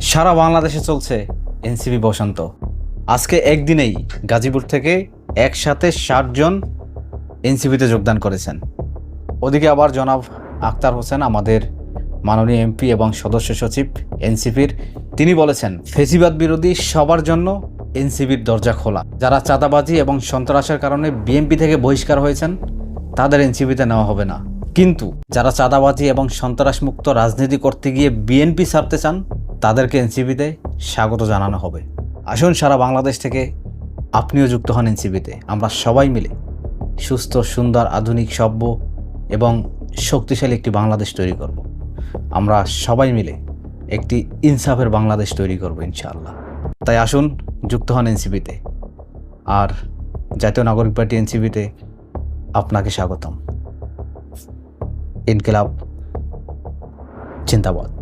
সারা বাংলাদেশে চলছে এনসিপি বসন্ত। আজকে একদিনেই গাজীপুর থেকে একসাথে ৬০ জন এনসিপিতে যোগদান করেছেন। ওদিকে আবার জনাব আক্তার হোসেন, আমাদের মাননীয় এমপি এবং সদস্য সচিব এনসিপির, তিনি বলেছেন ফেসিবাদ বিরোধী সবার জন্য এনসিপির দরজা খোলা। যারা চাঁদাবাজি এবং সন্ত্রাসের কারণে বিএনপি থেকে বহিষ্কার হয়েছেন তাদের এনসিপিতে নেওয়া হবে না, কিন্তু যারা চাঁদাবাজি এবং সন্ত্রাসমুক্ত রাজনীতি করতে গিয়ে বিএনপি ছাড়তে চান তাদেরকে এনসিপিতে স্বাগত জানানো হবে। আসুন সারা বাংলাদেশ থেকে আপনিও যুক্ত হন এনসিপিতে। আমরা সবাই মিলে সুস্থ, সুন্দর, আধুনিক, সভ্য এবং শক্তিশালী একটি বাংলাদেশ তৈরি করব। আমরা সবাই মিলে একটি ইনসাফের বাংলাদেশ তৈরি করব ইনশাআল্লাহ। তাই আসুন যুক্ত হন এনসিপিতে। আর জাতীয় নাগরিক পার্টি এনসিপিতে আপনাকে স্বাগতম। ইনকিলাব জিন্দাবাদ।